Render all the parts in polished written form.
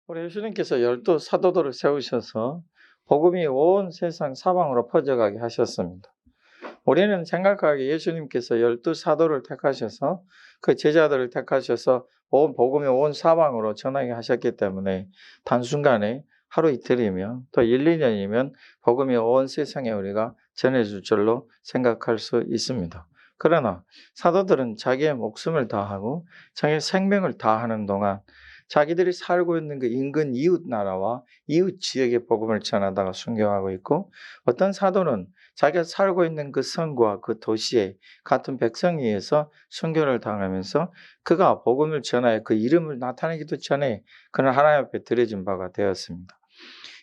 우리 예수님께서 열두 사도들을 세우셔서 복음이 온 세상 사방으로 퍼져가게 하셨습니다. 우리는 생각하기에 예수님께서 열두 사도를 택하셔서 그 제자들을 택하셔서 온 복음이 온 사방으로 전하게 하셨기 때문에 단순간에 하루 이틀이면 또 1, 2년이면 복음이 온 세상에 우리가 전해줄 줄로 생각할 수 있습니다. 그러나 사도들은 자기의 목숨을 다하고 자기의 생명을 다하는 동안 자기들이 살고 있는 그 인근 이웃 나라와 이웃 지역의 복음을 전하다가 순교하고 있고, 어떤 사도는 자기가 살고 있는 그 성과 그 도시에 같은 백성에 의해서 순교를 당하면서 그가 복음을 전하여 그 이름을 나타내기도 전에 그는 하나님 앞에 드려진 바가 되었습니다.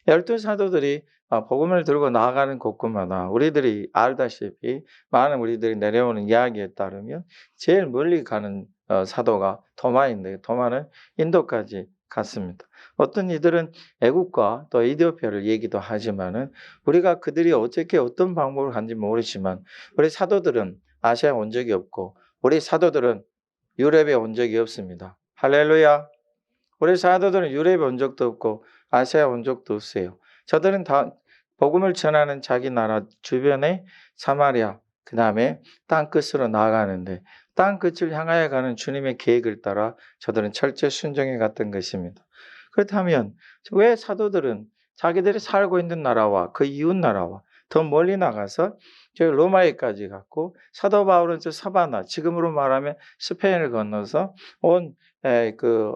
열두 사도들이 복음을 들고 나아가는 곳곳마다 우리들이 알다시피 많은 우리들이 내려오는 이야기에 따르면 제일 멀리 가는 사도가 도마인데, 도마는 인도까지 갔습니다. 어떤 이들은 애국과 또 이디오피아를 얘기도 하지만은 우리가 그들이 어떻게 어떤 방법을 간지 모르지만 우리 사도들은 아시아에 온 적이 없고 우리 사도들은 유럽에 온 적이 없습니다. 할렐루야. 우리 사도들은 유럽에 온 적도 없고 아시아에 온 적도 없어요. 저들은 다 복음을 전하는 자기 나라 주변의 사마리아, 그 다음에 땅끝으로 나아가는데 땅끝을 향하여 가는 주님의 계획을 따라 저들은 철저히 순종해 갔던 것입니다. 그렇다면 왜 사도들은 자기들이 살고 있는 나라와 그 이웃 나라와 더 멀리 나가서 저 로마에까지 갔고, 사도 바울은 저 사바나, 지금으로 말하면 스페인을 건너서 온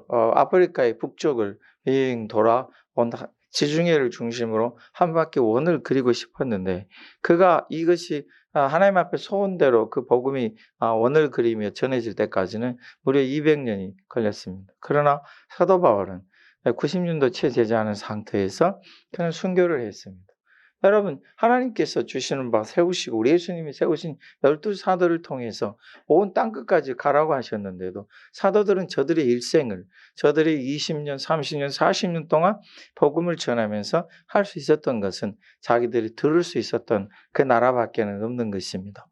아프리카의 북쪽을 빙 돌아 온 지중해를 중심으로 한 바퀴 원을 그리고 싶었는데, 그가 이것이 하나님 앞에 소원대로 그 복음이 원을 그리며 전해질 때까지는 무려 200년이 걸렸습니다. 그러나 사도 바울은 90년도 채 되지 않은 상태에서 그냥 순교를 했습니다. 여러분, 하나님께서 주시는 바 세우시고 우리 예수님이 세우신 12 사도를 통해서 온 땅끝까지 가라고 하셨는데도 사도들은 저들의 일생을, 저들이 20년, 30년, 40년 동안 복음을 전하면서 할 수 있었던 것은 자기들이 들을 수 있었던 그 나라밖에는 없는 것입니다.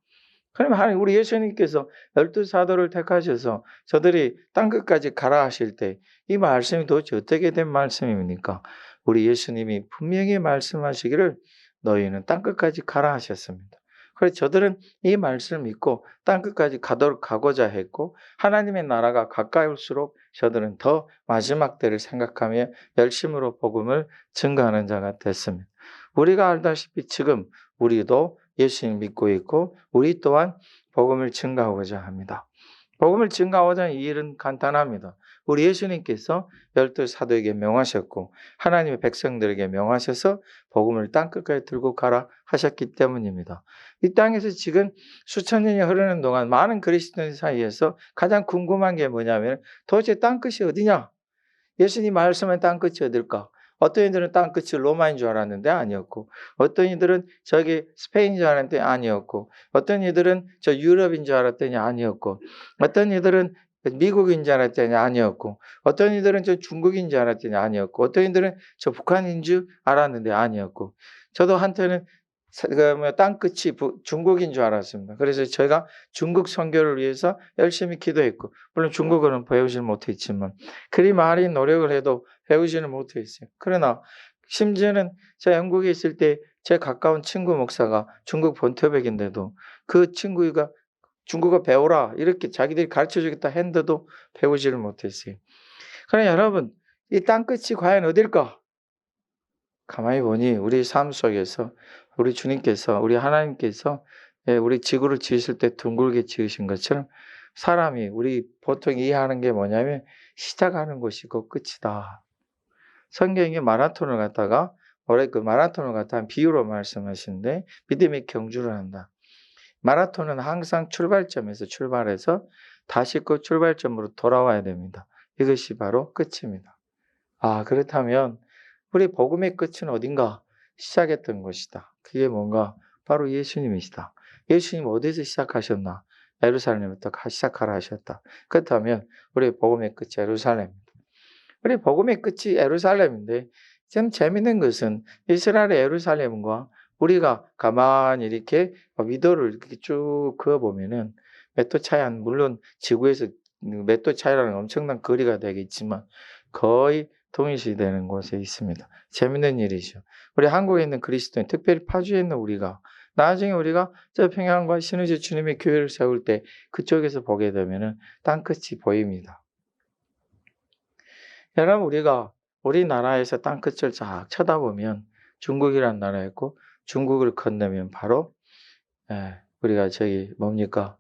그러면 하나님, 우리 예수님께서 12 사도를 택하셔서 저들이 땅끝까지 가라 하실 때 이 말씀이 도대체 어떻게 된 말씀입니까? 우리 예수님이 분명히 말씀하시기를 너희는 땅끝까지 가라 하셨습니다. 그래서 저들은 이 말씀을 믿고 땅끝까지 가고자 했고, 하나님의 나라가 가까이 올수록 저들은 더 마지막 때를 생각하며 열심으로 복음을 증거하는 자가 됐습니다. 우리가 알다시피 지금 우리도 예수님 믿고 있고 우리 또한 복음을 증거하고자 합니다. 복음을 증거하고자 하는 이 일은 간단합니다. 우리 예수님께서 12 사도에게 명하셨고 하나님의 백성들에게 명하셔서 복음을 땅끝까지 들고 가라 하셨기 때문입니다. 이 땅에서 지금 수천 년이 흐르는 동안 많은 그리스도인 사이에서 가장 궁금한 게 뭐냐면 도대체 땅끝이 어디냐? 예수님 말씀은 땅끝이 어딜까? 어떤 이들은 땅끝이 로마인 줄 알았는데 아니었고, 어떤 이들은 저기 스페인인 줄 알았는데 아니었고, 어떤 이들은 저 유럽인 줄 알았더니 아니었고, 어떤 이들은 미국인 줄 알았더니 아니었고, 어떤 이들은 저 중국인 줄 알았더니 아니었고, 어떤 이들은 저 북한인 줄 알았는데 아니었고, 저도 한때는 땅끝이 중국인 줄 알았습니다. 그래서 제가 중국 선교를 위해서 열심히 기도했고, 물론 중국어는 배우질 못했지만 그리 많이 노력을 해도 배우지는 못했어요. 그러나 심지어는 제가 영국에 있을 때 제 가까운 친구 목사가 중국 본토백인데도 그 친구가 중국어 배우라 이렇게 자기들이 가르쳐주겠다 했는데도 배우지를 못했어요. 그러나 여러분, 이 땅끝이 과연 어딜까? 가만히 보니 우리 삶 속에서 우리 주님께서, 우리 하나님께서 우리 지구를 지으실 때 둥글게 지으신 것처럼 사람이, 우리 보통 이해하는 게 뭐냐면 시작하는 곳이고 끝이다. 성경에 마라톤을 갖다가 올해 그 마라톤을 갖다가 비유로 말씀하시는데 믿음의 경주를 한다. 마라톤은 항상 출발점에서 출발해서 다시 그 출발점으로 돌아와야 됩니다. 이것이 바로 끝입니다. 그렇다면 우리 복음의 끝은 어딘가? 시작했던 곳이다. 그게 뭔가? 바로 예수님이시다. 예수님 어디서 시작하셨나? 예루살렘부터 시작하라 하셨다. 그렇다면 우리 복음의 끝이 예루살렘입니다. 우리 복음의 끝이 예루살렘인데 참 재밌는 것은 이스라엘의 예루살렘과 우리가 가만히 이렇게 위도를 이렇게 쭉 그어보면은 몇 도 차이 물론 지구에서 몇 도 차이라는 엄청난 거리가 되겠지만 거의 동일시되는 곳에 있습니다. 재밌는 일이죠. 우리 한국에 있는 그리스도인, 특별히 파주에 있는 우리가 나중에 우리가 저 평양과 신의주 주님의 교회를 세울 때 그쪽에서 보게 되면은 땅끝이 보입니다. 여러분, 우리가 우리나라에서 땅끝을 쫙 쳐다보면 중국이라는 나라가 있고, 중국을 건너면 바로 우리가 저기 뭡니까?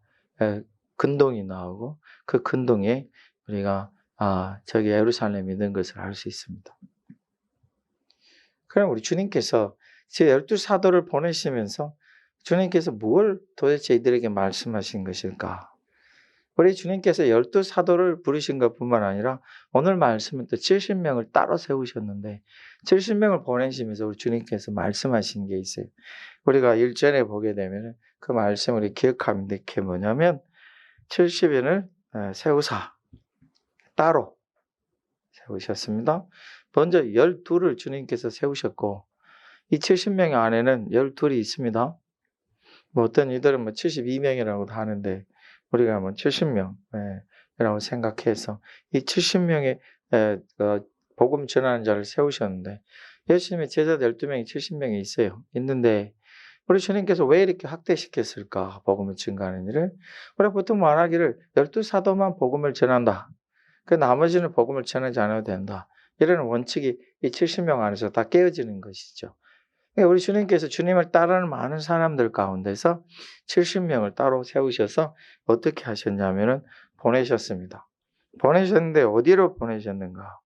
근동이 나오고, 그 근동에 우리가 저기 예루살렘이 있는 것을 알 수 있습니다. 그럼 우리 주님께서 제 12사도를 보내시면서 주님께서 뭘 도대체 이들에게 말씀하신 것일까? 우리 주님께서 12사도를 부르신 것뿐만 아니라 오늘 말씀은 또 70명을 따로 세우셨는데 70명을 보내시면서 우리 주님께서 말씀하신 게 있어요. 우리가 1절에 보게 되면 그 말씀을 우리 기억하면 돼. 그게 뭐냐면 70인을 세우사 따로 세우셨습니다. 먼저 12를 주님께서 세우셨고 이 70명 안에는 12이 있습니다. 뭐 어떤 이들은 72명이라고도 하는데 우리가 70명이라고 생각해서 이 70명의 복음 전하는 자를 세우셨는데 예수님의 제자 12명이 70명이 있어요. 있는데 우리 주님께서 왜 이렇게 확대시켰을까? 복음을 증거하는 일을. 우리가 보통 말하기를 12사도만 복음을 전한다. 그 나머지는 복음을 전하지 않아도 된다. 이런 원칙이 이 70명 안에서 다 깨어지는 것이죠. 우리 주님께서 주님을 따르는 많은 사람들 가운데서 70명을 따로 세우셔서 어떻게 하셨냐면은 보내셨습니다. 보내셨는데 어디로 보내셨는가?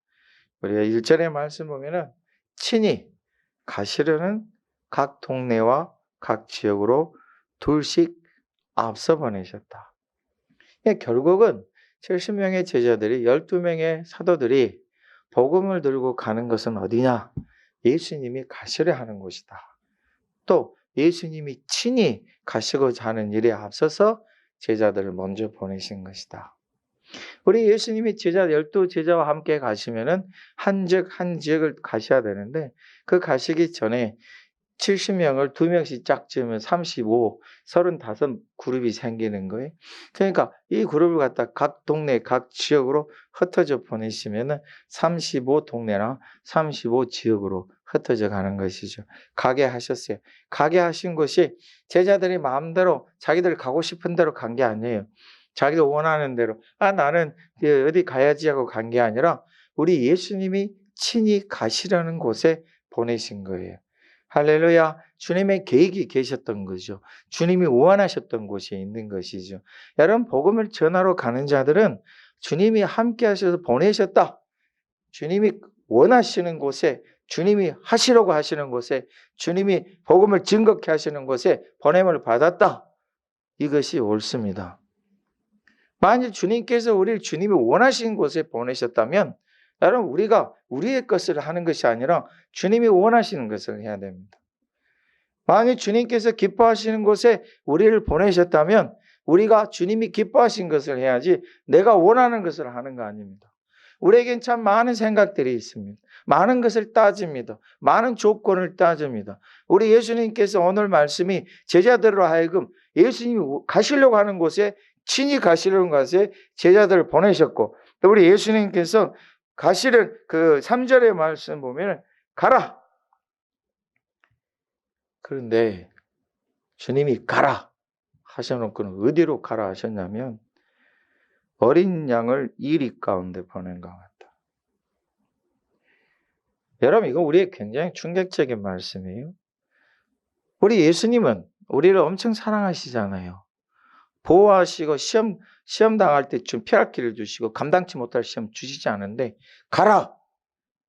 우리가 1절의 말씀 보면은 친히 가시려는 각 동네와 각 지역으로 둘씩 앞서 보내셨다. 결국은 70명의 제자들이 12명의 사도들이 복음을 들고 가는 것은 어디냐? 예수님이 가시려 하는 곳이다. 또 예수님이 친히 가시고자 하는 일에 앞서서 제자들을 먼저 보내신 것이다. 우리 예수님이 12제자와 함께 가시면은 한 지역을 가셔야 되는데 그 가시기 전에 70명을 2명씩 짝 지으면 35, 35 그룹이 생기는 거예요. 그러니까 이 그룹을 갖다 각 동네, 각 지역으로 흩어져 보내시면은 35 동네나 35 지역으로 흩어져 가는 것이죠. 가게 하셨어요. 가게 하신 곳이 제자들이 마음대로 자기들 가고 싶은 대로 간 게 아니에요. 자기가 원하는 대로 나는 어디 가야지 하고 간 게 아니라 우리 예수님이 친히 가시려는 곳에 보내신 거예요. 할렐루야. 주님의 계획이 계셨던 거죠. 주님이 원하셨던 곳에 있는 것이죠. 여러분, 복음을 전하러 가는 자들은 주님이 함께 하셔서 보내셨다. 주님이 원하시는 곳에, 주님이 하시려고 하시는 곳에, 주님이 복음을 증거케 하시는 곳에 보냄을 받았다. 이것이 옳습니다. 만일 주님께서 우리를 주님이 원하시는 곳에 보내셨다면 여러분, 우리가 우리의 것을 하는 것이 아니라 주님이 원하시는 것을 해야 됩니다. 만일 주님께서 기뻐하시는 곳에 우리를 보내셨다면 우리가 주님이 기뻐하신 것을 해야지 내가 원하는 것을 하는 거 아닙니다. 우리에겐 참 많은 생각들이 있습니다. 많은 것을 따집니다. 많은 조건을 따집니다. 우리 예수님께서 오늘 말씀이 제자들로 하여금 예수님이 가시려고 하는 곳에 친히 가시려는 곳에 제자들을 보내셨고 또 우리 예수님께서 가시는 그 3절의 말씀 보면 가라. 그런데 주님이 가라 하셔놓고는 어디로 가라 하셨냐면 어린 양을 이리 가운데 보낸 것 같다. 여러분, 이거 우리의 굉장히 충격적인 말씀이에요. 우리 예수님은 우리를 엄청 사랑하시잖아요. 보호하시고 시험 당할 때 좀 피할 길을 주시고 감당치 못할 시험 주시지 않은데 가라.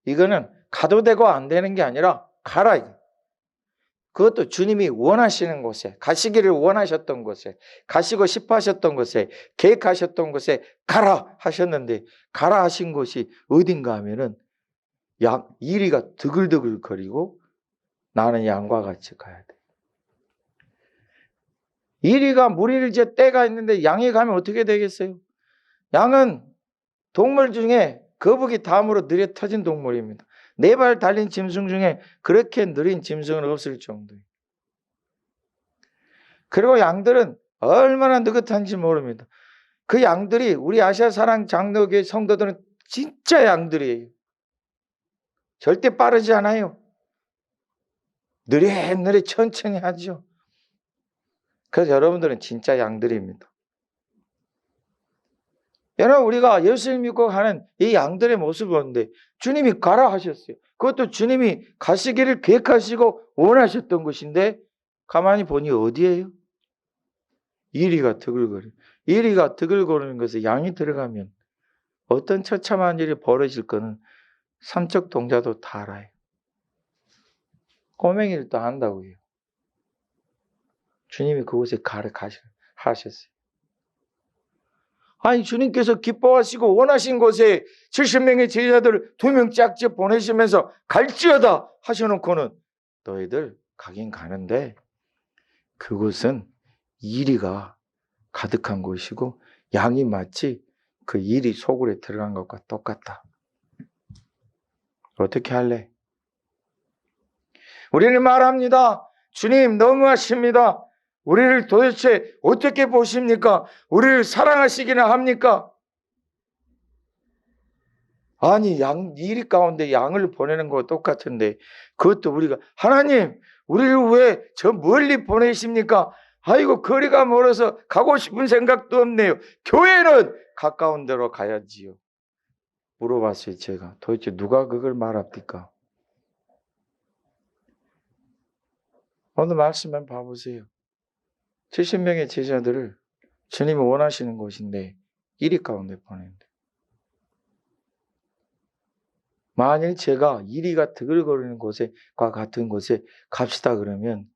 이거는 가도 되고 안 되는 게 아니라 가라. 그것도 주님이 원하시는 곳에, 가시기를 원하셨던 곳에, 가시고 싶어 하셨던 곳에, 계획하셨던 곳에 가라 하셨는데 가라 하신 곳이 어딘가 하면은 이리가 드글드글 거리고 나는 양과 같이 가야 돼. 이리가 무리를 제 때가 있는데 양이 가면 어떻게 되겠어요? 양은 동물 중에 거북이 다음으로 느려 터진 동물입니다. 4발 달린 짐승 중에 그렇게 느린 짐승은 없을 정도예요. 그리고 양들은 얼마나 느긋한지 모릅니다. 그 양들이 우리 아시아 사랑 장로교회 성도들은 진짜 양들이에요. 절대 빠르지 않아요. 느릿느릿 천천히 하죠. 그래서 여러분들은 진짜 양들입니다. 여러분, 우리가 예수를 믿고 가는 이 양들의 모습을 보는데 주님이 가라 하셨어요. 그것도 주님이 가시기를 계획하시고 원하셨던 것인데 가만히 보니 어디예요? 이리가 드글거려. 이리가 드글거리는 것에 양이 들어가면 어떤 처참한 일이 벌어질 거는 삼척 동자도 다 알아요. 꼬맹이를 또 안다고요. 주님이 그곳에 하셨어요. 아니, 주님께서 기뻐하시고 원하신 곳에 70명의 제자들을 2명 짝지 보내시면서 갈지어다 하셔놓고는 너희들 가긴 가는데 그곳은 이리가 가득한 곳이고 양이 마치 그 이리 소굴에 들어간 것과 똑같다. 어떻게 할래? 우리는 말합니다. 주님 너무하십니다. 우리를 도대체 어떻게 보십니까? 우리를 사랑하시기나 합니까? 아니, 이리 가운데 양을 보내는 거와 똑같은데 그것도 우리가 하나님 우리를 왜 저 멀리 보내십니까? 아이고 거리가 멀어서 가고 싶은 생각도 없네요. 교회는 가까운 데로 가야지요. 물어봤어요. 제가 도대체 누가 그걸 말합니까? 오늘 말씀 한번 봐보세요. 70명의 제자들을 주님이 원하시는 곳인데 이리 가운데 보내는데 만일 제가 이리가 드글거리는 곳과 같은 곳에 갑시다 그러면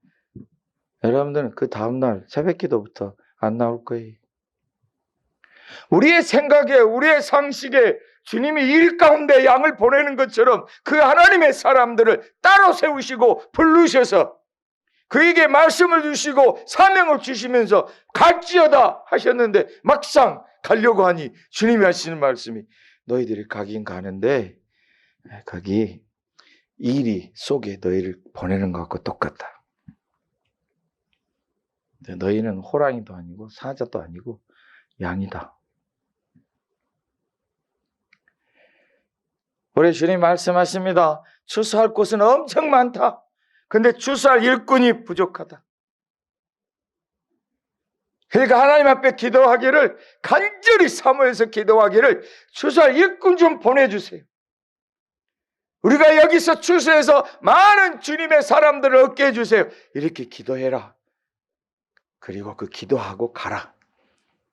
여러분들은 그 다음날 새벽기도부터 안 나올 거예요. 우리의 생각에 우리의 상식에 주님이 일 가운데 양을 보내는 것처럼 그 하나님의 사람들을 따로 세우시고 부르셔서 그에게 말씀을 주시고 사명을 주시면서 갈지어다 하셨는데 막상 가려고 하니 주님이 하시는 말씀이 너희들이 가긴 가는데 거기 이리 속에 너희를 보내는 것과 똑같다. 너희는 호랑이도 아니고 사자도 아니고 양이다. 우리 주님 말씀하십니다. 추수할 곳은 엄청 많다. 근데 추수할 일꾼이 부족하다. 그러니까 하나님 앞에 기도하기를 간절히 사모해서 기도하기를 추수할 일꾼 좀 보내주세요. 우리가 여기서 추수해서 많은 주님의 사람들을 얻게 해주세요. 이렇게 기도해라. 그리고 그 기도하고 가라.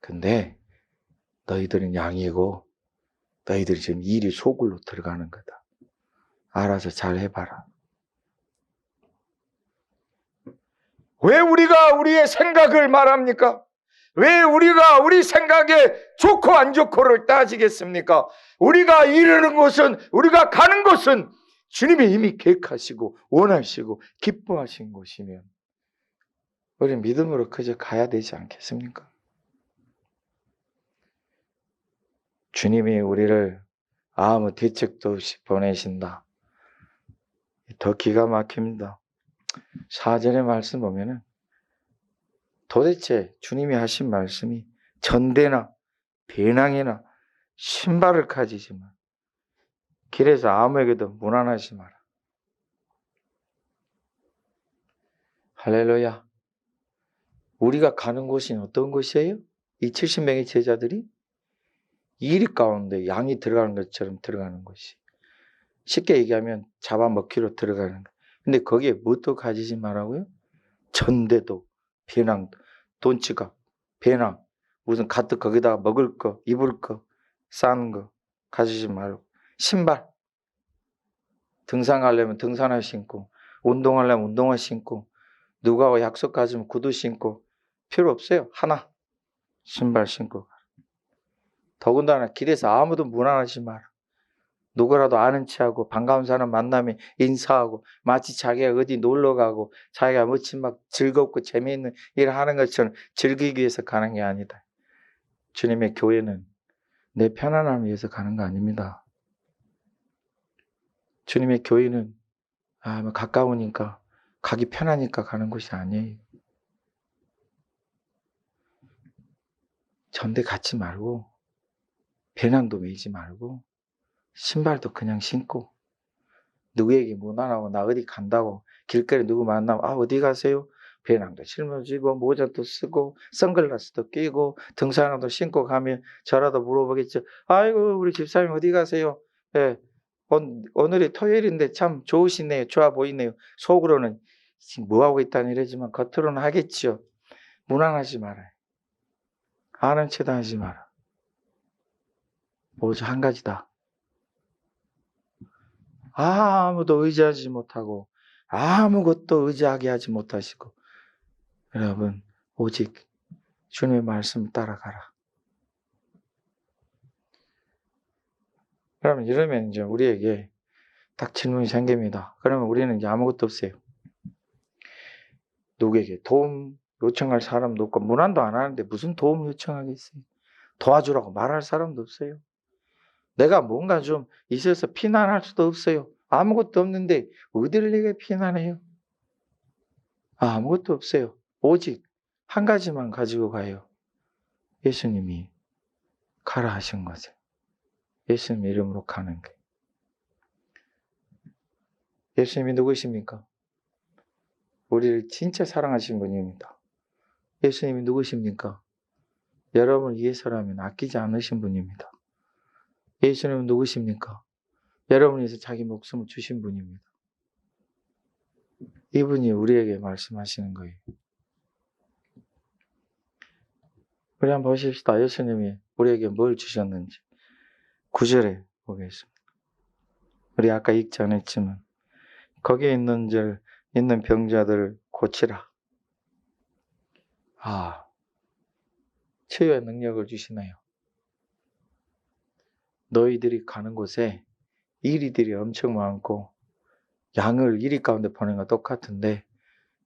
근데 너희들은 양이고 너희들이 지금 일이 소굴로 들어가는 거다. 알아서 잘 해봐라. 왜 우리가 우리의 생각을 말합니까? 왜 우리가 우리 생각에 좋고 안 좋고를 따지겠습니까? 우리가 이르는 곳은 우리가 가는 곳은 주님이 이미 계획하시고 원하시고 기뻐하신 곳이면 우리 믿음으로 그저 가야 되지 않겠습니까? 주님이 우리를 아무 대책도 없이 보내신다. 더 기가 막힙니다. 4절의 말씀 보면은 도대체 주님이 하신 말씀이 전대나 배낭이나 신발을 가지지 마. 길에서 아무에게도 무난하지 마라. 할렐루야. 우리가 가는 곳이 어떤 곳이에요? 이 70명의 제자들이 이리 가운데 양이 들어가는 것처럼 들어가는 곳이. 쉽게 얘기하면 잡아먹기로 들어가는 것. 근데 거기에 뭣도 가지지 말라고요? 전대도, 배낭도, 돈치가, 배낭, 무슨 가득 거기다가 먹을 거, 입을 거, 싸는 거 가지지 말고. 신발. 등산하려면 등산화 신고, 운동하려면 운동화 신고, 누구하고 약속 가지면 구두 신고, 필요 없어요. 하나. 신발 신고. 더군다나 길에서 아무도 무난하지 마라. 누구라도 아는 체하고 반가운 사람 만나면 인사하고 마치 자기가 어디 놀러 가고 자기가 마치 막 즐겁고 재미있는 일을 하는 것처럼 즐기기 위해서 가는 게 아니다. 주님의 교회는 내 편안함을 위해서 가는 거 아닙니다. 주님의 교회는 뭐 가까우니까 가기 편하니까 가는 곳이 아니에요. 전대 갖지 말고 배낭도 메지 말고 신발도 그냥 신고 누구에게 문 안 하고 나 어디 간다고 길거리 누구 만나면 어디 가세요? 배낭도 짊어지고 모자도 쓰고 선글라스도 끼고 등산화도 신고 가면 저라도 물어보겠죠. 아이고 우리 집사님 어디 가세요? 예, 오늘이 토요일인데 참 좋으시네요. 좋아 보이네요. 속으로는 지금 뭐하고 있다는 이러지만 겉으로는 하겠죠. 무난하지 말아요. 아는 체도 하지 마라. 오직 한 가지다. 아무도 의지하지 못하고 아무것도 의지하게 하지 못하시고 여러분 오직 주님의 말씀 따라가라. 그러면 이러면 이제 우리에게 딱 질문이 생깁니다. 그러면 우리는 이제 아무것도 없어요. 누구에게 도움 요청할 사람도 없고 문안도 안 하는데 무슨 도움 요청하겠어요? 도와주라고 말할 사람도 없어요. 내가 뭔가 좀 있어서 피난할 수도 없어요. 아무것도 없는데 어디를 내가 피난해요? 아무것도 없어요. 오직 한 가지만 가지고 가요. 예수님이 가라 하신 것을. 예수님 이름으로 가는 게. 예수님이 누구십니까? 우리를 진짜 사랑하신 분입니다. 예수님이 누구십니까? 여러분을 위해서라면 아끼지 않으신 분입니다. 예수님은 누구십니까? 여러분을 위해서 자기 목숨을 주신 분입니다. 이분이 우리에게 말씀하시는 거예요. 우리 한번 보십시다. 예수님이 우리에게 뭘 주셨는지. 9절에 보겠습니다. 우리 아까 읽지 않았지만 거기에 있는 병자들을 고치라. 치유의 능력을 주시네요. 너희들이 가는 곳에 이리들이 엄청 많고 양을 이리 가운데 보내는 거 똑같은데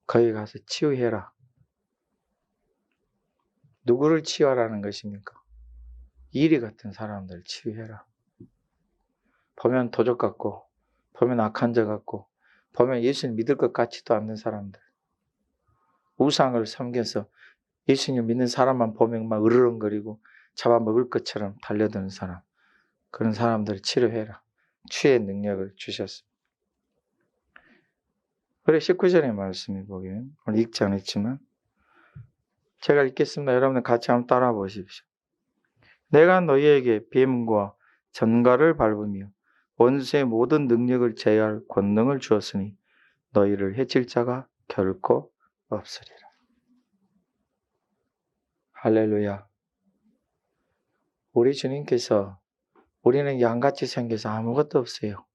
거기 가서 치유해라. 누구를 치유하라는 것입니까? 이리 같은 사람들 치유해라. 보면 도적 같고 보면 악한 자 같고 보면 예수님 믿을 것 같지도 않는 사람들. 우상을 섬겨서 예수님 믿는 사람만 보면 막 으르렁거리고 잡아먹을 것처럼 달려드는 사람. 그런 사람들을 치료해라. 치유의 능력을 주셨습니다. 그래 19절의 말씀이 보기엔 오늘 읽지 않았지만 제가 읽겠습니다. 여러분들 같이 한번 따라 보십시오. 내가 너희에게 뱀과 전갈을 밟으며 원수의 모든 능력을 제어할 권능을 주었으니 너희를 해칠 자가 결코 없으리라. 할렐루야. 우리 주님께서 우리는 양같이 생겨서 아무것도 없어요.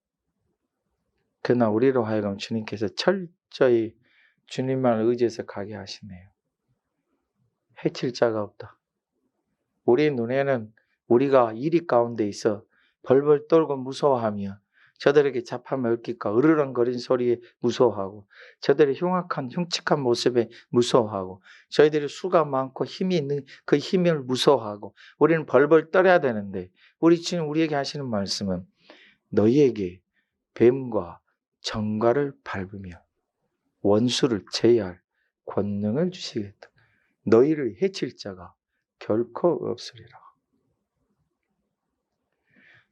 그러나 우리로 하여금 주님께서 철저히 주님만 의지해서 가게 하시네요. 해칠 자가 없다. 우리 눈에는 우리가 이리 가운데 있어 벌벌 떨고 무서워하며 저들에게 잡아먹힐까 으르렁거리는 소리에 무서워하고 저들의 흉측한 모습에 무서워하고 저희들이 수가 많고 힘이 있는 그 힘을 무서워하고 우리는 벌벌 떨어야 되는데 우리 주님 우리에게 하시는 말씀은 너희에게 뱀과 전갈을 밟으며 원수를 제어할 권능을 주시겠다. 너희를 해칠 자가 결코 없으리라.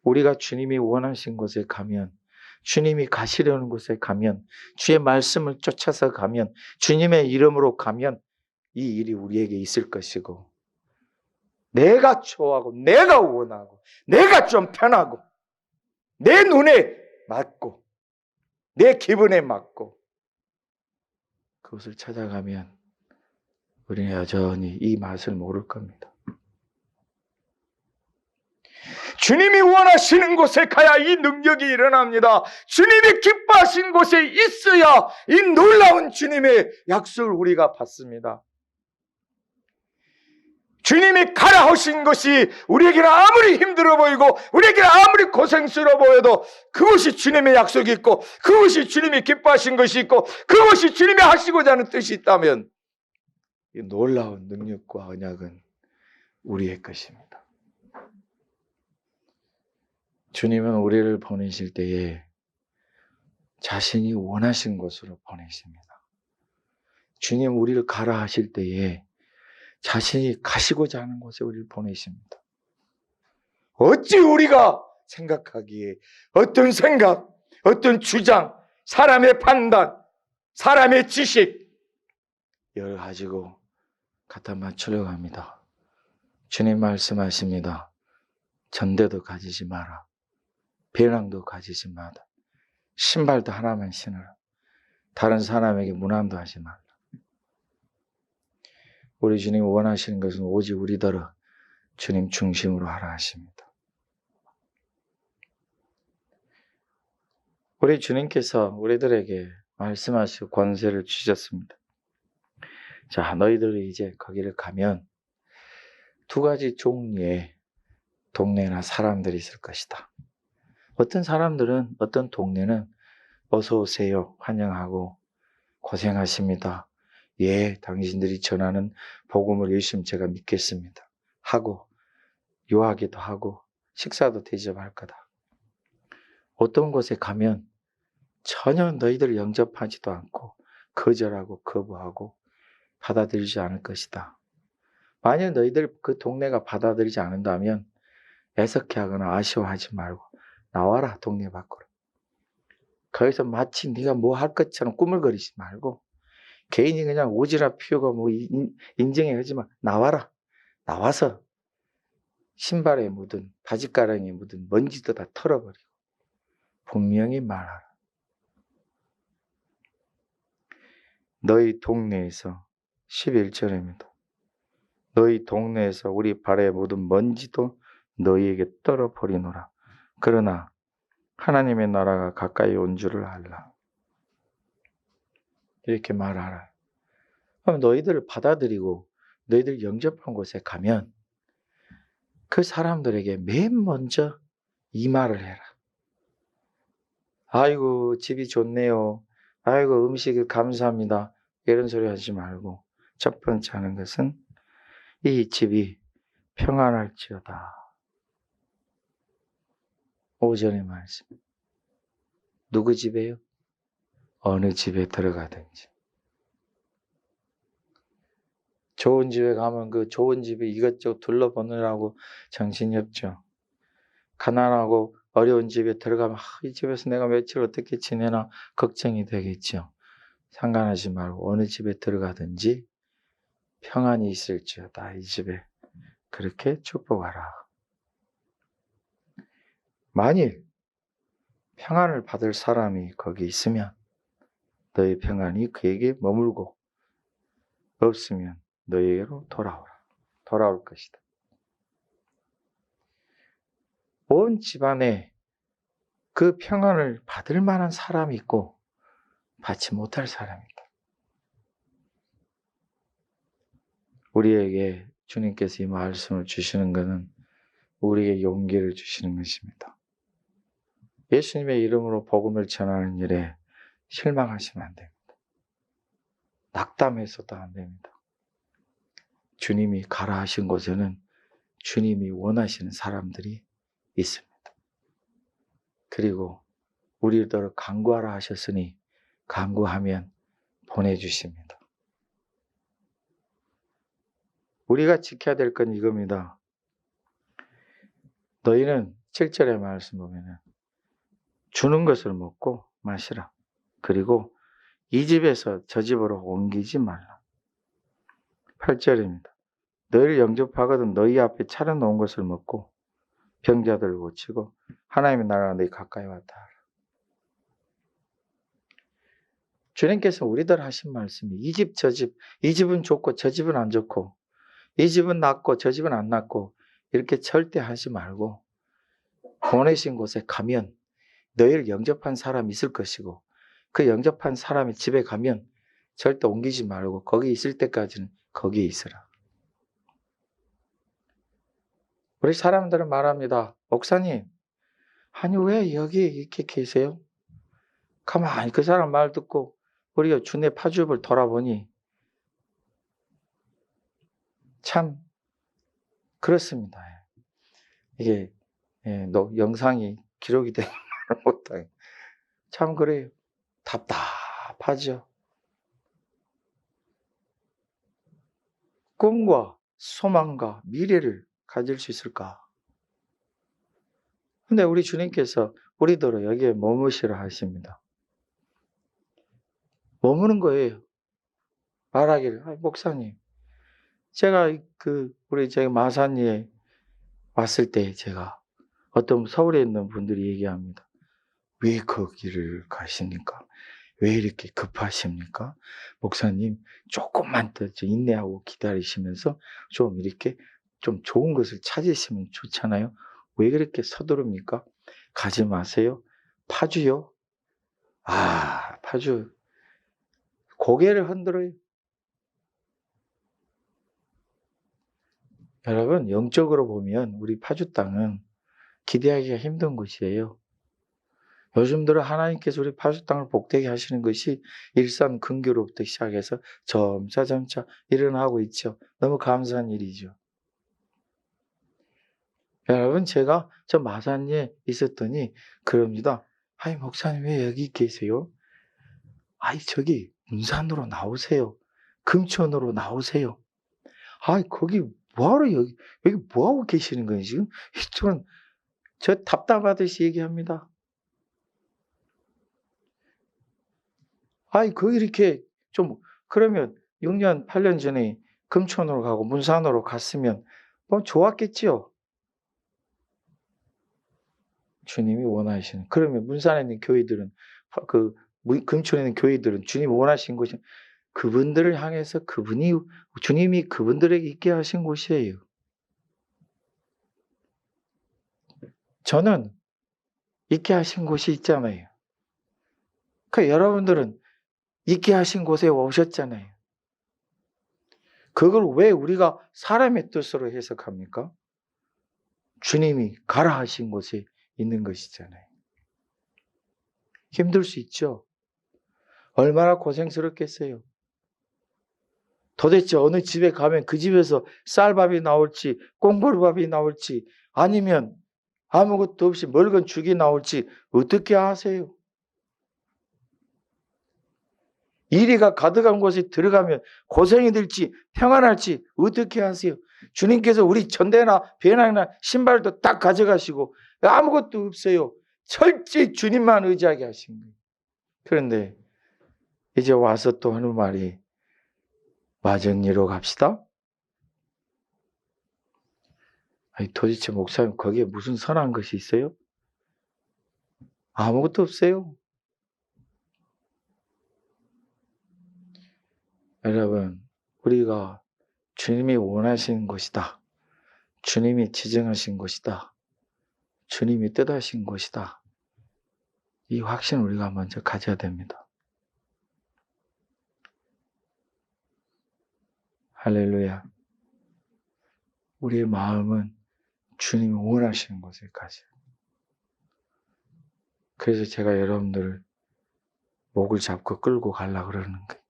우리가 주님이 원하신 곳에 가면, 주님이 가시려는 곳에 가면, 주의 말씀을 쫓아서 가면, 주님의 이름으로 가면 이 일이 우리에게 있을 것이고 내가 좋아하고 내가 원하고 내가 좀 편하고 내 눈에 맞고 내 기분에 맞고 그것을 찾아가면 우리는 여전히 이 맛을 모를 겁니다. 주님이 원하시는 곳에 가야 이 능력이 일어납니다. 주님이 기뻐하신 곳에 있어야 이 놀라운 주님의 약속을 우리가 받습니다. 주님이 가라 하신 것이 우리에게는 아무리 힘들어 보이고 우리에게는 아무리 고생스러워 보여도 그것이 주님의 약속이 있고 그것이 주님이 기뻐하신 것이 있고 그것이 주님이 하시고자 하는 뜻이 있다면 이 놀라운 능력과 언약은 우리의 것입니다. 주님은 우리를 보내실 때에 자신이 원하신 곳으로 보내십니다. 주님 우리를 가라 하실 때에 자신이 가시고자 하는 곳에 우리를 보내십니다. 어찌 우리가 생각하기에 어떤 생각, 어떤 주장, 사람의 판단, 사람의 지식 이걸 가지고 갖다 맞추려고 합니다. 주님 말씀하십니다. 전대도 가지지 마라. 배낭도 가지지 마라. 신발도 하나만 신어라. 다른 사람에게 무난도 하지 말라. 우리 주님 원하시는 것은 오직 우리더러 주님 중심으로 하라 하십니다. 우리 주님께서 우리들에게 말씀하시고 권세를 주셨습니다. 자, 너희들이 이제 거기를 가면 두 가지 종류의 동네나 사람들이 있을 것이다. 어떤 사람들은, 어떤 동네는 어서 오세요, 환영하고 고생하십니다. 예, 당신들이 전하는 복음을 열심히 제가 믿겠습니다. 하고 요하기도 하고 식사도 대접할 거다. 어떤 곳에 가면 전혀 너희들을 영접하지도 않고 거절하고 거부하고 받아들이지 않을 것이다. 만약 너희들 그 동네가 받아들이지 않는다면 애석해하거나 아쉬워하지 말고 나와라, 동네 밖으로. 거기서 마치 네가 뭐 할 것처럼 꾸물거리지 말고 개인이 그냥 오지랖 피우고 뭐 인정해 하지만 나와라. 나와서 신발에 묻은 바지가랑이에 묻은 먼지도 다 털어버리고 분명히 말하라. 너희 동네에서 11절입니다. 너희 동네에서 우리 발에 묻은 먼지도 너희에게 떨어버리노라. 그러나 하나님의 나라가 가까이 온 줄을 알라. 이렇게 말하라. 그럼 너희들을 받아들이고 너희들 영접한 곳에 가면 그 사람들에게 맨 먼저 이 말을 해라. 아이고 집이 좋네요. 아이고 음식을 감사합니다. 이런 소리 하지 말고 첫 번째 하는 것은 이 집이 평안할지어다. 오전의 말씀. 누구 집에요? 어느 집에 들어가든지. 좋은 집에 가면 그 좋은 집에 이것저것 둘러보느라고 정신이 없죠. 가난하고 어려운 집에 들어가면 이 집에서 내가 며칠 어떻게 지내나 걱정이 되겠죠. 상관하지 말고 어느 집에 들어가든지 평안이 있을지어다. 이 집에 그렇게 축복하라. 만일 평안을 받을 사람이 거기 있으면 너의 평안이 그에게 머물고 없으면 너에게로 돌아올 것이다. 온 집안에 그 평안을 받을 만한 사람이 있고 받지 못할 사람이 있다. 우리에게 주님께서 이 말씀을 주시는 것은 우리에게 용기를 주시는 것입니다. 예수님의 이름으로 복음을 전하는 일에 실망하시면 안 됩니다. 낙담해서도 안 됩니다. 주님이 가라 하신 곳에는 주님이 원하시는 사람들이 있습니다. 그리고 우리를 간구하라 하셨으니 간구하면 보내주십니다. 우리가 지켜야 될 건 이겁니다. 너희는 7절의 말씀 보면은 주는 것을 먹고 마시라. 그리고 이 집에서 저 집으로 옮기지 말라. 8절입니다. 너희를 영접하거든 너희 앞에 차려놓은 것을 먹고 병자들을 고치고 하나님의 나라가 너희 가까이 왔다 하라. 주님께서 우리들 하신 말씀이 이 집 저 집, 이 집은 좋고 저 집은 안 좋고 이 집은 낫고 저 집은 안 낫고 이렇게 절대 하지 말고 보내신 곳에 가면 너희를 영접한 사람이 있을 것이고 그 영접한 사람이 집에 가면 절대 옮기지 말고 거기 있을 때까지는 거기에 있으라. 우리 사람들은 말합니다. 목사님, 아니 왜 여기 이렇게 계세요? 가만히 그 사람 말 듣고 우리가 주님의 파주업을 돌아보니 참 그렇습니다. 이게 영상이 기록이 되는 말을 못하게 참 그래요. 답답하죠. 꿈과 소망과 미래를 가질 수 있을까? 근데 우리 주님께서 우리들은 여기에 머무시라 하십니다. 머무는 거예요. 말하기를, 목사님, 제가 우리 마산리에 왔을 때 제가 어떤 서울에 있는 분들이 얘기합니다. 왜 거기를 가십니까? 왜 이렇게 급하십니까? 목사님, 조금만 더 인내하고 기다리시면서 좀 이렇게 좀 좋은 것을 찾으시면 좋잖아요. 왜 그렇게 서두릅니까? 가지 마세요. 파주요? 파주. 고개를 흔들어요. 여러분, 영적으로 보면 우리 파주 땅은 기대하기가 힘든 곳이에요. 요즘 들어 하나님께서 우리 파주 땅을 복되게 하시는 것이 일산 근교로부터 시작해서 점차 일어나고 있죠. 너무 감사한 일이죠. 여러분, 제가 저 마산리에 있었더니 그럽니다. 목사님 왜 여기 계세요? 저기 문산으로 나오세요. 금천으로 나오세요. 거기 뭐하러 여기 뭐하고 계시는 거예요 지금? 이쪽은 저 답답하듯이 얘기합니다. 거기 이렇게 그러면 6년, 8년 전에 금천으로 가고 문산으로 갔으면 좋았겠지요. 주님이 원하시는. 그러면 문산에 있는 교회들은, 금천에 있는 교회들은 주님이 원하신 곳이 그분들을 향해서 주님이 그분들에게 있게 하신 곳이에요. 저는 있게 하신 곳이 있잖아요. 그러니까 여러분들은 있게 하신 곳에 오셨잖아요. 그걸 왜 우리가 사람의 뜻으로 해석합니까? 주님이 가라 하신 곳에 있는 것이잖아요. 힘들 수 있죠. 얼마나 고생스럽겠어요. 도대체 어느 집에 가면 그 집에서 쌀밥이 나올지 꽁보리밥이 나올지 아니면 아무것도 없이 멀건 죽이 나올지 어떻게 아세요? 이리가 가득한 곳에 들어가면 고생이 될지 평안할지 어떻게 아세요? 주님께서 우리 전대나 배낭이나 신발도 딱 가져가시고 아무것도 없어요. 철저히 주님만 의지하게 하신 거예요. 그런데 이제 와서 또 하는 말이 마정리로 갑시다. 도대체 목사님 거기에 무슨 선한 것이 있어요? 아무것도 없어요. 여러분, 우리가 주님이 원하시는 것이다. 주님이 지정하신 것이다. 주님이 뜻하신 것이다. 이 확신을 우리가 먼저 가져야 됩니다. 할렐루야. 우리의 마음은 주님이 원하시는 곳에 가세요. 그래서 제가 여러분들을 목을 잡고 끌고 가려고 그러는 거예요.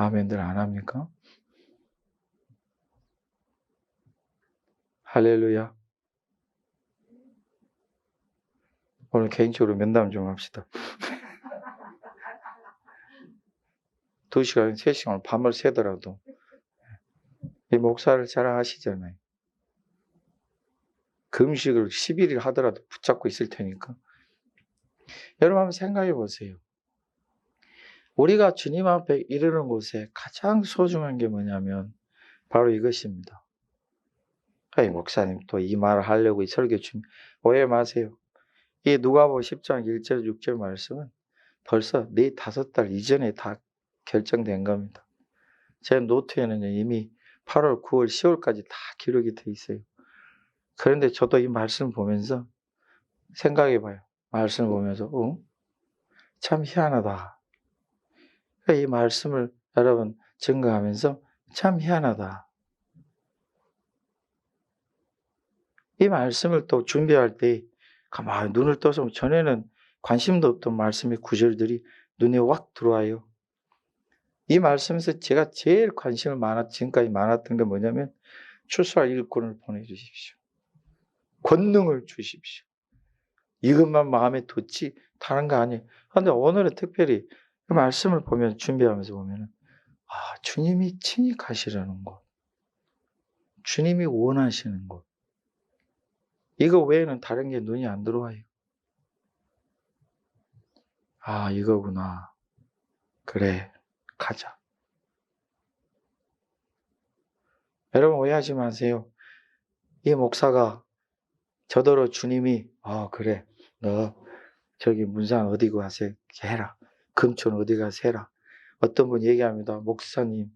아멘들 안 합니까? 할렐루야. 오늘 개인적으로 면담 좀 합시다. 2시간, 3시간 밤을 새더라도 이 목사를 잘 아시잖아요. 금식을 11일 하더라도 붙잡고 있을 테니까. 여러분 한번 생각해 보세요. 우리가 주님 앞에 이르는 곳에 가장 소중한 게 뭐냐면 바로 이것입니다. 목사님 또 이 말을 하려고 이 설교 중 오해 마세요. 이 누가복음 10장 1절 6절 말씀은 벌써 4-5달 이전에 다 결정된 겁니다. 제 노트에는 이미 8월, 9월, 10월까지 다 기록이 돼 있어요. 그런데 저도 이 말씀을 보면서 생각해 봐요. 말씀을 보면서 참 희한하다. 이 말씀을 여러분 증거하면서 참 희한하다. 이 말씀을 또 준비할 때 가만히 눈을 떠서 전에는 관심도 없던 말씀의 구절들이 눈에 확 들어와요. 이 말씀에서 제가 제일 지금까지 많았던 게 뭐냐면 출소할 일꾼을 보내주십시오. 권능을 주십시오. 이것만 마음에 뒀지 다른 거 아니에요. 그런데 오늘은 특별히 그 말씀을 보면 준비하면서 보면 주님이 친히 가시려는 곳. 주님이 원하시는 곳. 이거 외에는 다른 게 눈이 안 들어와요. 아, 이거구나. 그래, 가자. 여러분 오해하지 마세요. 이 목사가 저더러 주님이 그래, 너 저기 문산 어디 가서 해라. 금촌 어디 가서 해라. 어떤 분이 얘기합니다. 목사님,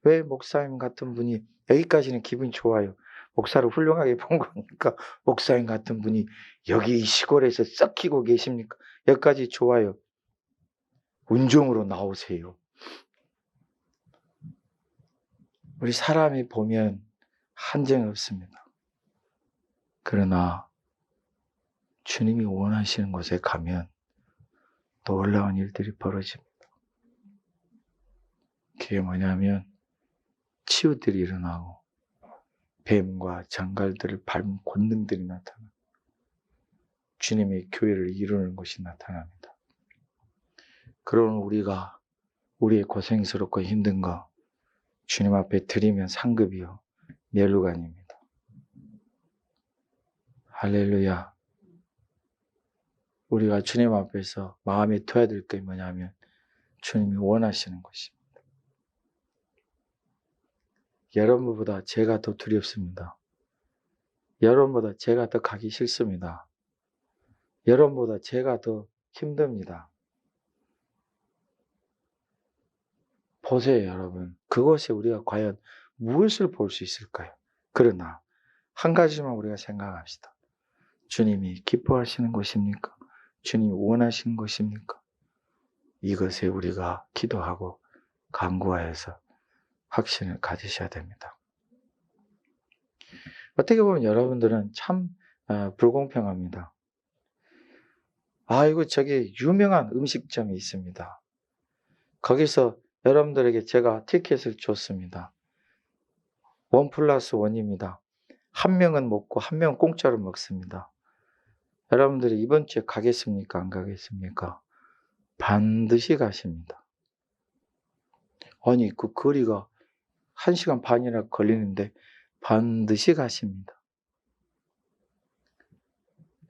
왜 목사님 같은 분이, 여기까지는 기분이 좋아요. 목사를 훌륭하게 본 거니까 목사님 같은 분이 여기 이 시골에서 썩히고 계십니까? 여기까지 좋아요. 운종으로 나오세요. 우리 사람이 보면 한정이 없습니다. 그러나 주님이 원하시는 곳에 가면 놀라운 일들이 벌어집니다. 그게 뭐냐면 치유들이 일어나고 뱀과 장갈들을 밟은 권능들이 나타나고 주님의 교회를 이루는 것이 나타납니다. 그런 우리가 우리의 고생스럽고 힘든 거 주님 앞에 드리면 상급이요 멸루관입니다. 할렐루야. 우리가 주님 앞에서 마음에 둬야 될 게 뭐냐면 주님이 원하시는 것입니다. 여러분보다 제가 더 두렵습니다. 여러분보다 제가 더 가기 싫습니다. 여러분보다 제가 더 힘듭니다. 보세요, 여러분. 그것에 우리가 과연 무엇을 볼 수 있을까요? 그러나 한 가지만 우리가 생각합시다. 주님이 기뻐하시는 것입니까? 주님이 원하시는 것입니까? 이것에 우리가 기도하고 간구하여서 확신을 가지셔야 됩니다. 어떻게 보면 여러분들은 참 불공평합니다. 이거 저기 유명한 음식점이 있습니다. 거기서 여러분들에게 제가 티켓을 줬습니다. 1+1입니다. 한 명은 먹고 한 명은 공짜로 먹습니다. 여러분들이 이번 주에 가겠습니까? 안 가겠습니까? 반드시 가십니다. 아니, 그 거리가 1시간 반이나 걸리는데 반드시 가십니다.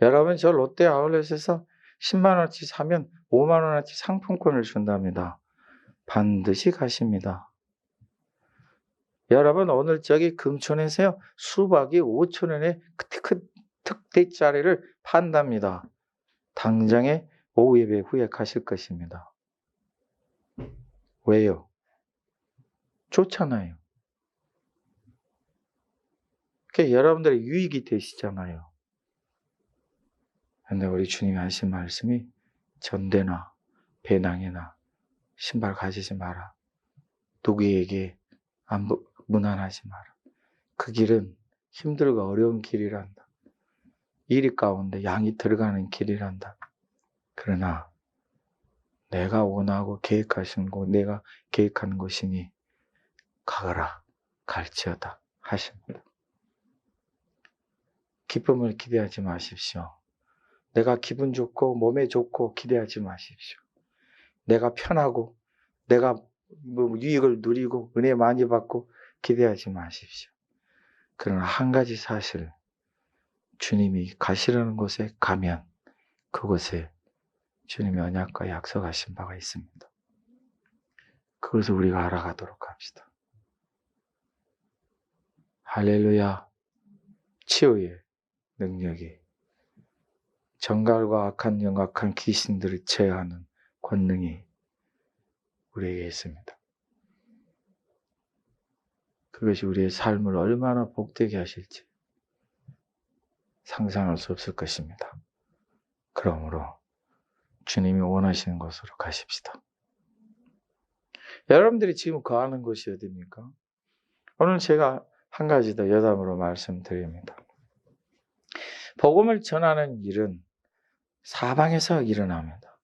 여러분, 저 롯데 아울렛에서 10만원어치 사면 5만원어치 상품권을 준답니다. 반드시 가십니다. 여러분, 오늘 저기 금촌에서요, 수박이 5,000원에 특대짜리를 판답니다. 당장에 오후 예배 후에 가실 것입니다. 왜요? 좋잖아요. 그게 여러분들의 유익이 되시잖아요. 근데 우리 주님이 하신 말씀이 전대나 배낭이나 신발 가지지 마라. 누구에게 무난하지 마라. 그 길은 힘들고 어려운 길이란다. 이리 가운데 양이 들어가는 길이란다. 그러나 내가 원하고 계획하신 곳, 내가 계획하는 것이니 가거라, 갈지어다 하십니다. 기쁨을 기대하지 마십시오. 내가 기분 좋고 몸에 좋고 기대하지 마십시오. 내가 편하고 내가 유익을 누리고 은혜 많이 받고 기대하지 마십시오. 그러나 한 가지 사실, 주님이 가시려는 곳에 가면 그곳에 주님의 언약과 약속하신 바가 있습니다. 그것을 우리가 알아가도록 합시다. 할렐루야. 치유의 능력이, 정갈과 악한 영악한 귀신들을 제어하는 권능이 우리에게 있습니다. 그것이 우리의 삶을 얼마나 복되게 하실지 상상할 수 없을 것입니다. 그러므로 주님이 원하시는 곳으로 가십시다. 여러분들이 지금 거하는 곳이 어디입니까? 오늘 제가 한 가지 더 여담으로 말씀드립니다. 복음을 전하는 일은 사방에서 일어납니다.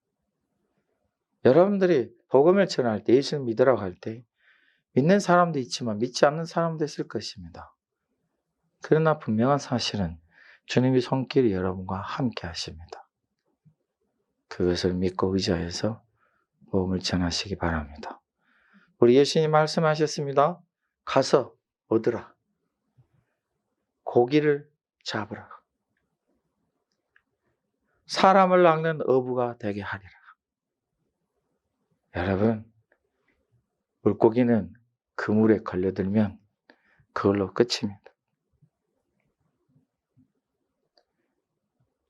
여러분들이 복음을 전할 때, 예수를 믿으라고 할 때 믿는 사람도 있지만 믿지 않는 사람도 있을 것입니다. 그러나 분명한 사실은 주님의 손길이 여러분과 함께 하십니다. 그것을 믿고 의지하여서 복음을 전하시기 바랍니다. 우리 예수님 말씀하셨습니다. 가서 얻으라. 고기를 잡으라. 사람을 낚는 어부가 되게 하리라. 여러분, 물고기는 그물에 걸려들면 그걸로 끝입니다.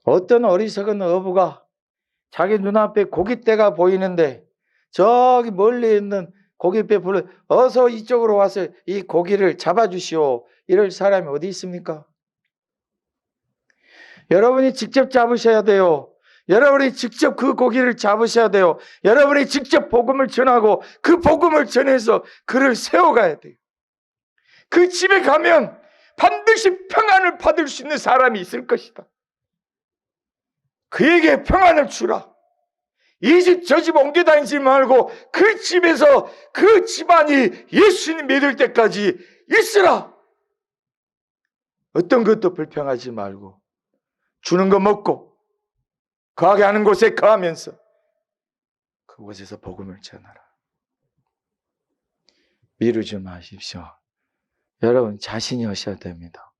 어떤 어리석은 어부가 자기 눈앞에 고깃대가 보이는데 저기 멀리 있는 고깃배 불러 어서 이쪽으로 와서 이 고기를 잡아주시오. 이럴 사람이 어디 있습니까? 여러분이 직접 잡으셔야 돼요. 여러분이 직접 그 고기를 잡으셔야 돼요. 여러분이 직접 복음을 전하고 그 복음을 전해서 그를 세워가야 돼요. 그 집에 가면 반드시 평안을 받을 수 있는 사람이 있을 것이다. 그에게 평안을 주라. 이 집 저 집 옮겨 다니지 말고 그 집에서 그 집안이 예수님 믿을 때까지 있으라. 어떤 것도 불평하지 말고 주는 거 먹고 거하게 하는 곳에 거하면서 그곳에서 복음을 전하라. 미루지 마십시오. 여러분 자신이 하셔야 됩니다.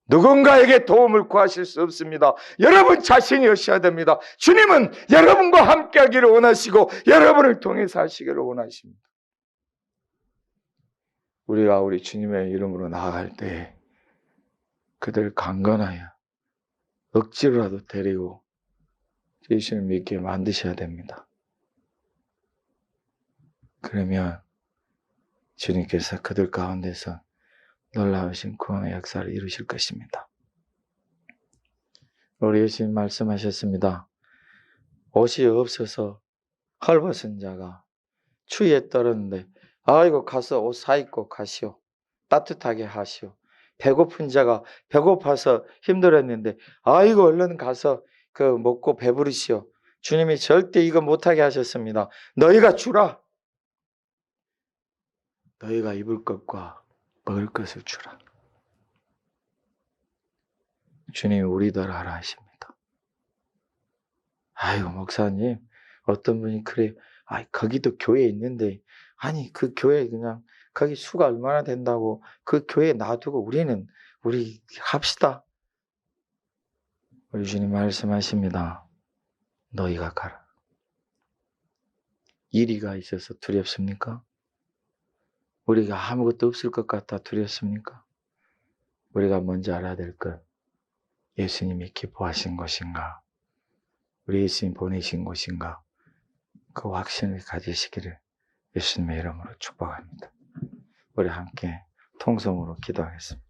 누군가에게 도움을 구하실 수 없습니다. 여러분 자신이 하셔야 됩니다. 주님은 여러분과 함께 하기를 원하시고 여러분을 통해서 하시기를 원하십니다. 우리가 우리 주님의 이름으로 나아갈 때 그들 강건하여 억지로라도 데리고 예수를 믿게 만드셔야 됩니다. 그러면 주님께서 그들 가운데서 놀라우신 구원의 역사를 이루실 것입니다. 우리 예수님 말씀하셨습니다. 옷이 없어서 헐벗은 자가 추위에 떨었는데 아이고 가서 옷 사입고 가시오. 따뜻하게 하시오. 배고픈 자가 배고파서 힘들었는데 아이고 얼른 가서 그 먹고 배부르시오. 주님이 절대 이거 못하게 하셨습니다. 너희가 주라. 너희가 입을 것과 먹을 것을 주라. 주님이 우리들 하라 하십니다. 아이고 목사님 어떤 분이 그래 거기도 교회 있는데 아니 그 교회 그냥 거기 수가 얼마나 된다고 그 교회 놔두고 우리 합시다. 우리 주님 말씀하십니다. 너희가 가라. 이리가 있어서 두렵습니까? 우리가 아무것도 없을 것 같아 두렵습니까? 우리가 먼저 알아야 될 것, 예수님이 기뻐하신 것인가? 우리 예수님 보내신 곳인가? 그 확신을 가지시기를 예수님의 이름으로 축복합니다. 우리 함께 통성으로 기도하겠습니다.